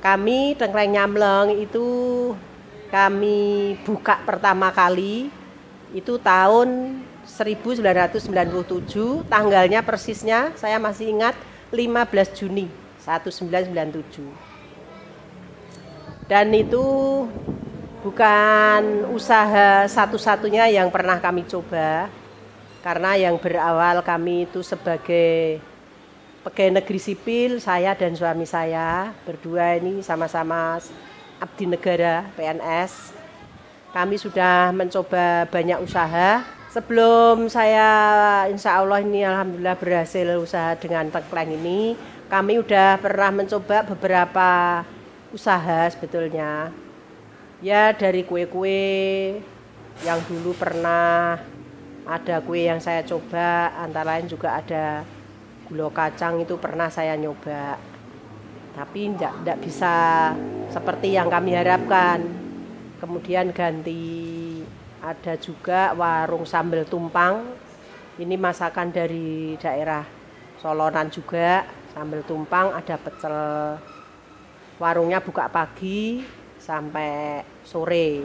Kami Tengkleng Nyamleng itu kami buka pertama kali itu tahun 1997, tanggalnya persisnya saya masih ingat 15 Juni 1997. Dan itu bukan usaha satu-satunya yang pernah kami coba, karena yang berawal kami itu sebagai pegawai negeri sipil, saya dan suami saya berdua ini sama-sama abdi negara PNS. Kami sudah mencoba banyak usaha. Sebelum saya insya Allah ini alhamdulillah berhasil usaha dengan tengkleng ini, kami udah pernah mencoba beberapa usaha sebetulnya. Ya dari kue-kue yang dulu pernah ada kue yang saya coba, antara lain juga ada gula kacang itu pernah saya nyoba, tapi tidak bisa seperti yang kami harapkan. Kemudian ganti ada juga warung sambal tumpang, ini masakan dari daerah Solonan juga, sambal tumpang, ada pecel. Warungnya buka pagi sampai sore,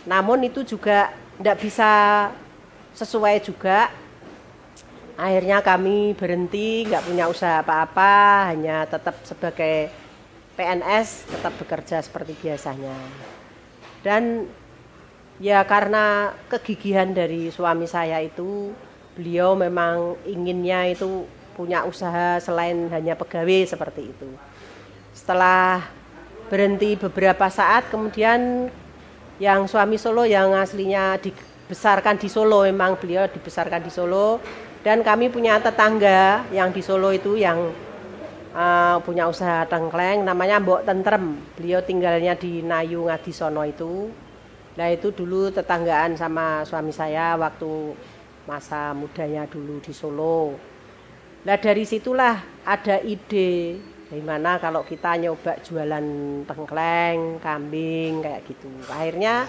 namun itu juga tidak bisa sesuai juga. Akhirnya kami berhenti, nggak punya usaha apa-apa, hanya tetap sebagai PNS, tetap bekerja seperti biasanya. Dan ya karena kegigihan dari suami saya itu, beliau memang inginnya itu punya usaha selain hanya pegawai seperti itu. Setelah berhenti beberapa saat, kemudian yang suami Solo yang aslinya dibesarkan di Solo, memang beliau dibesarkan di Solo. Dan kami punya tetangga yang di Solo itu yang punya usaha tengkleng, namanya Mbok Tentrem. Beliau tinggalnya di Nayu Ngadisono itu. Nah itu dulu tetanggaan sama suami saya waktu masa mudanya dulu di Solo. Nah dari situlah ada ide, gimana kalau kita nyoba jualan tengkleng, kambing kayak gitu. Akhirnya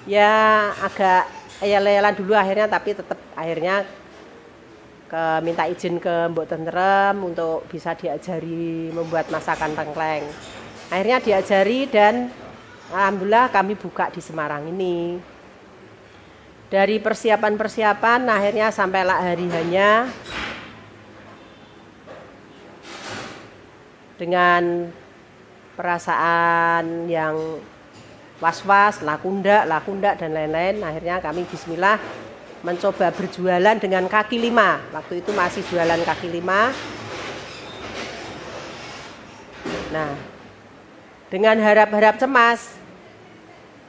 ya agak ayal-ayalan dulu akhirnya, tapi tetap akhirnya minta izin ke Mbok Tentrem untuk bisa diajari membuat masakan tengkleng. Akhirnya diajari dan alhamdulillah kami buka di Semarang ini. Dari persiapan-persiapan akhirnya sampailah hari hanya dengan perasaan yang was-was, lakundak dan lain-lain. Akhirnya kami bismillah mencoba berjualan dengan kaki lima. Waktu itu masih jualan kaki lima. Nah, dengan harap-harap cemas,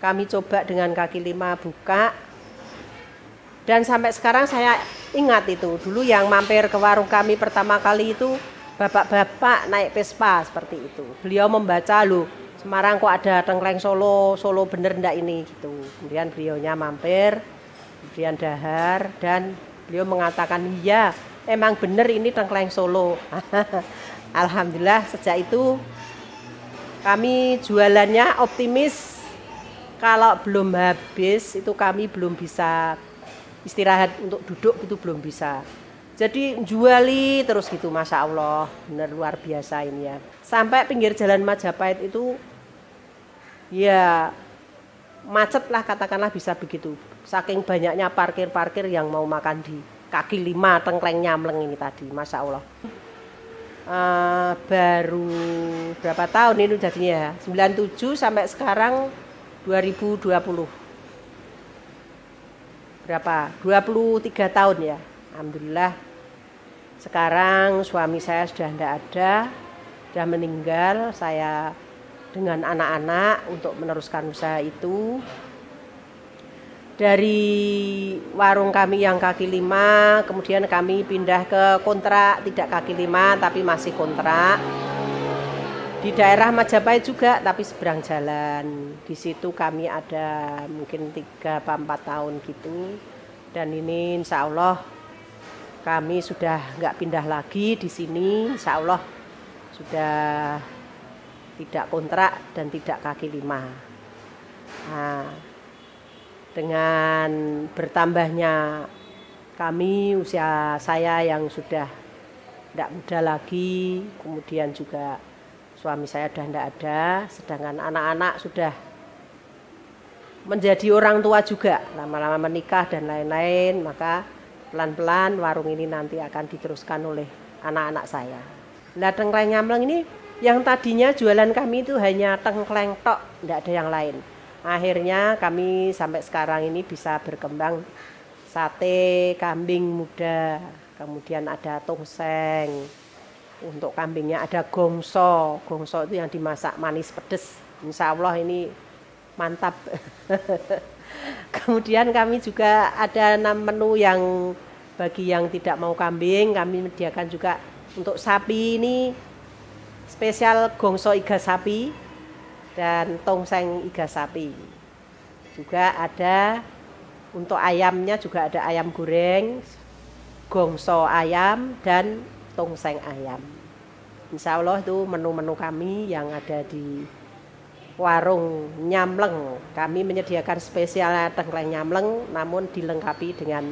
kami coba dengan kaki lima buka. Dan sampai sekarang saya ingat itu, dulu yang mampir ke warung kami pertama kali itu bapak-bapak naik Vespa seperti itu. Beliau membaca, loh Semarang kok ada tengkleng Solo, Solo bener ndak ini gitu. Kemudian beliaunya mampir, kemudian dahar, dan beliau mengatakan iya emang bener ini tengkleng Solo. Alhamdulillah sejak itu kami jualannya optimis, kalau belum habis itu kami belum bisa istirahat untuk duduk, itu belum bisa. Jadi juali terus gitu, Masya Allah, bener luar biasa ini ya. Sampai pinggir jalan Majapahit itu ya macet lah, katakanlah bisa begitu. Saking banyaknya parkir-parkir yang mau makan di kaki lima tengkleng Nyamleng ini tadi, Masya Allah. Baru berapa tahun ini jadinya ya, 97 sampai sekarang 2020. Berapa? 23 tahun ya. Alhamdulillah. Sekarang suami saya sudah tidak ada, sudah meninggal. Saya dengan anak-anak untuk meneruskan usaha itu. Dari warung kami yang kaki lima, kemudian kami pindah ke kontrak, tidak kaki lima tapi masih kontrak. Di daerah Majapahit juga, tapi seberang jalan. Di situ kami ada mungkin 3-4 tahun gitu. Dan ini insya Allah kami sudah nggak pindah lagi di sini. Insya Allah sudah tidak kontrak dan tidak kaki lima. Nah, dengan bertambahnya kami, usia saya yang sudah tidak muda lagi, kemudian juga suami saya udah tidak ada, sedangkan anak-anak sudah menjadi orang tua juga, lama-lama menikah dan lain-lain, maka pelan-pelan warung ini nanti akan diteruskan oleh anak-anak saya. Nah, tengkleng nyamleng ini yang tadinya jualan kami itu hanya tengkleng tok, tidak ada yang lain. Akhirnya kami sampai sekarang ini bisa berkembang sate kambing muda, kemudian ada tongseng. Untuk kambingnya ada gongso. Gongso itu yang dimasak manis pedes. Insya Allah ini mantap. Kemudian kami juga ada 6 menu yang bagi yang tidak mau kambing, kami menyediakan juga untuk sapi ini spesial gongso iga sapi dan tongseng iga sapi. Juga ada untuk ayamnya juga ada ayam goreng, gongso ayam dan tongseng ayam. Insya Allah itu menu-menu kami yang ada di warung Nyamleng. Kami menyediakan spesial tengkleng nyamleng namun dilengkapi dengan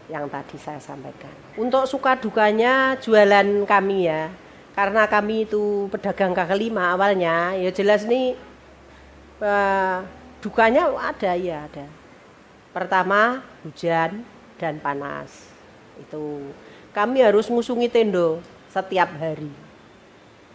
yang tadi saya sampaikan. Untuk suka dukanya jualan kami ya, karena kami itu pedagang kaki lima awalnya, ya jelas nih dukanya ada ya ada. Pertama hujan dan panas. Itu kami harus ngusungi tendo setiap hari.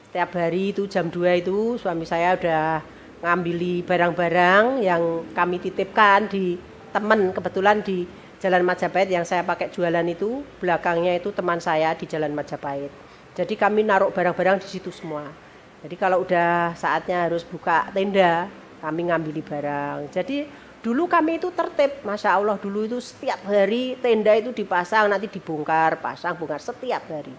Setiap hari itu jam 2 itu suami saya udah ngambil barang-barang yang kami titipkan di teman, kebetulan di Jalan Majapahit yang saya pakai jualan itu, belakangnya itu teman saya di Jalan Majapahit. Jadi kami naruh barang-barang di situ semua. Jadi kalau udah saatnya harus buka tenda, kami ngambil barang. Jadi dulu kami itu tertib, Masya Allah dulu itu setiap hari tenda itu dipasang, nanti dibongkar, pasang, bongkar setiap hari.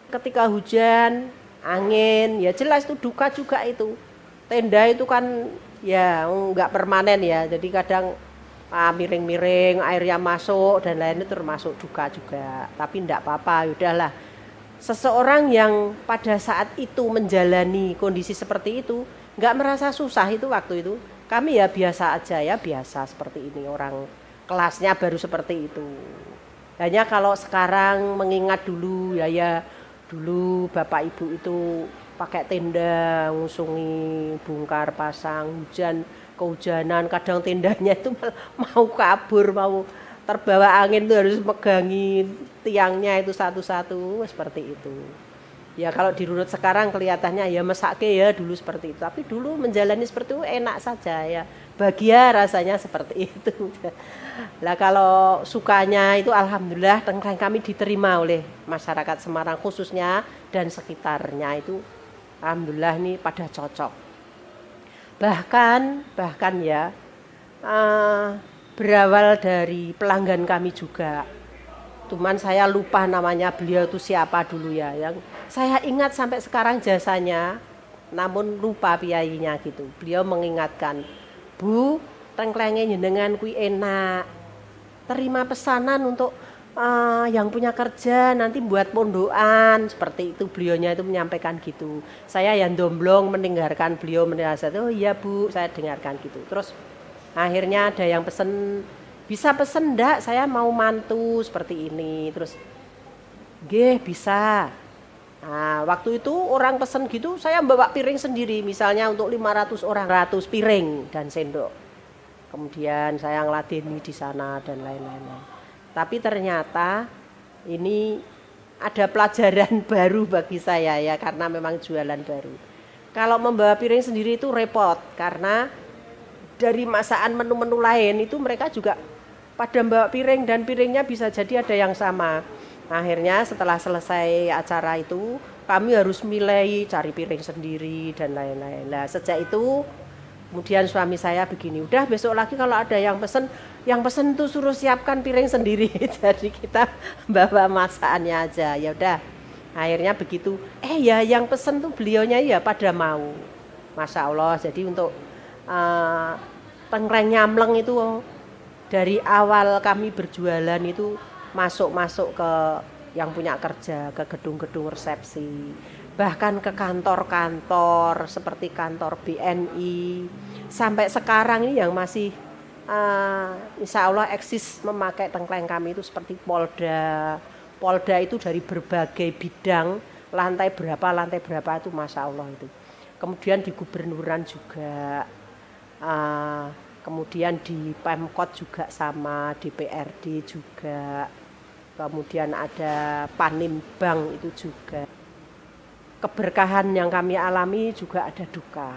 Ketika hujan, angin, ya jelas itu duka juga itu. Tenda itu kan ya enggak permanen ya, jadi kadang miring-miring, airnya masuk dan lainnya termasuk duka juga. Tapi enggak apa-apa, udahlah. Seseorang yang pada saat itu menjalani kondisi seperti itu, enggak merasa susah itu waktu itu. Kami ya biasa aja ya, biasa seperti ini, orang kelasnya baru seperti itu. Hanya kalau sekarang mengingat dulu ya dulu bapak ibu itu pakai tenda, ngusungi, bongkar, pasang, hujan, kehujanan, kadang tendanya itu mau kabur, mau terbawa angin itu harus megangi tiangnya itu satu-satu, seperti itu. Ya kalau dirunut sekarang kelihatannya ya mesake ya dulu seperti itu. Tapi dulu menjalani seperti itu enak saja ya. Bahagia rasanya seperti itu. Lah kalau sukanya itu alhamdulillah tengkleng kami diterima oleh masyarakat Semarang khususnya dan sekitarnya itu alhamdulillah ini pada cocok. Bahkan ya berawal dari pelanggan kami juga. Cuman saya lupa namanya beliau itu siapa dulu ya, yang saya ingat sampai sekarang jasanya, namun lupa piyayinya gitu. Beliau mengingatkan, Bu, tengklengnya jenengan kui enak, terima pesanan untuk yang punya kerja nanti buat pondokan, seperti itu beliaunya itu menyampaikan gitu. Saya yang domblong mendengarkan beliau mendengarkan, oh iya Bu, saya dengarkan gitu. Terus akhirnya ada yang pesen, bisa pesen enggak, saya mau mantu seperti ini. Terus nggih bisa. Nah, waktu itu orang pesen gitu, saya bawa piring sendiri, misalnya untuk 500 orang, 100 piring dan sendok. Kemudian saya ngeladeni di sana dan lain-lain. Tapi ternyata ini ada pelajaran baru bagi saya ya, karena memang jualan baru. Kalau membawa piring sendiri itu repot, karena dari masakan menu-menu lain itu mereka juga pada bawa piring dan piringnya bisa jadi ada yang sama. Akhirnya setelah selesai acara itu kami harus milih cari piring sendiri dan lain-lain. Nah sejak itu kemudian suami saya begini, udah besok lagi kalau ada yang pesen tuh suruh siapkan piring sendiri. Jadi kita bawa masakannya aja. Ya udah. Akhirnya begitu. Ya yang pesen tuh beliaunya ya pada mau. Masya Allah. Jadi untuk tengkleng nyamleng itu dari awal kami berjualan itu masuk ke yang punya kerja, ke gedung-gedung resepsi, bahkan ke kantor-kantor seperti kantor BNI, sampai sekarang ini yang masih insya Allah eksis memakai tengkleng kami itu seperti Polda itu dari berbagai bidang, lantai berapa itu Masya Allah itu. kemudian di gubernuran juga, kemudian di Pemkot juga sama, DPRD juga, kemudian ada Panimbang itu juga. Keberkahan yang kami alami juga ada duka.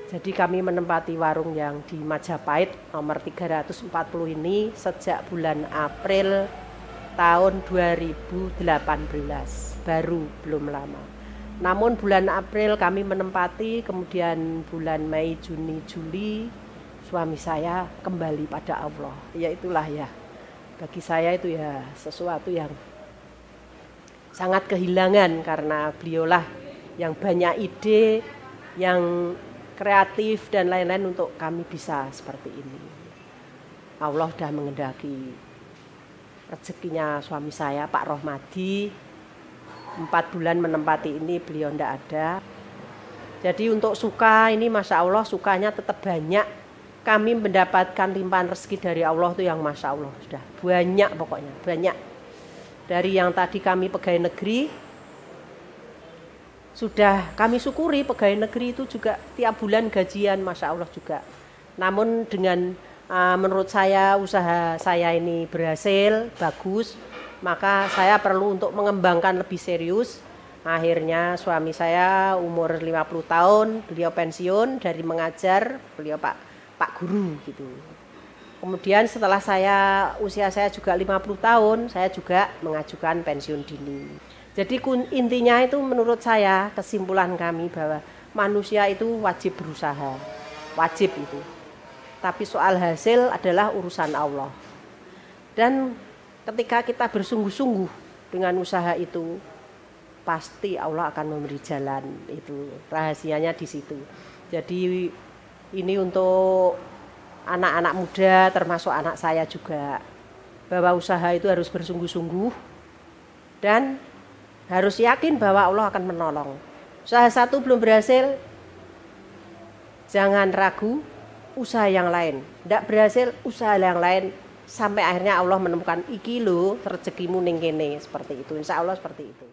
Jadi kami menempati warung yang di Majapahit nomor 340 ini sejak bulan April tahun 2018, baru belum lama. Namun bulan April kami menempati, kemudian bulan Mei, Juni, Juli suami saya kembali pada Allah. Ya itulah ya, bagi saya itu ya sesuatu yang sangat kehilangan karena beliaulah yang banyak ide, yang kreatif dan lain-lain untuk kami bisa seperti ini. Allah sudah mengendaki rezekinya suami saya Pak Rohmadi, 4 bulan menempati ini beliau tidak ada. Jadi untuk suka ini Masya Allah sukanya tetap banyak. Kami mendapatkan limpahan rezeki dari Allah itu yang Masya Allah sudah banyak, pokoknya banyak. Dari yang tadi kami pegawai negeri, sudah kami syukuri pegawai negeri itu juga tiap bulan gajian Masya Allah juga. Namun dengan menurut saya usaha saya ini berhasil, bagus, maka saya perlu untuk mengembangkan lebih serius. Akhirnya suami saya umur 50 tahun, beliau pensiun dari mengajar, beliau Pak Guru gitu. Kemudian setelah usia saya juga 50 tahun, saya juga mengajukan pensiun dini. Jadi intinya itu menurut saya, kesimpulan kami bahwa manusia itu wajib berusaha, wajib itu. Tapi soal hasil adalah urusan Allah. Dan ketika kita bersungguh-sungguh dengan usaha itu, pasti Allah akan memberi jalan. Itu rahasianya di situ. Jadi ini untuk anak-anak muda, termasuk anak saya juga, bahwa usaha itu harus bersungguh-sungguh dan harus yakin bahwa Allah akan menolong. Usaha satu belum berhasil, jangan ragu, usaha yang lain. Tidak berhasil, usaha yang lain. Sampai akhirnya Allah menemukan iki lo rezekimu ning kene, seperti itu. Insya Allah seperti itu.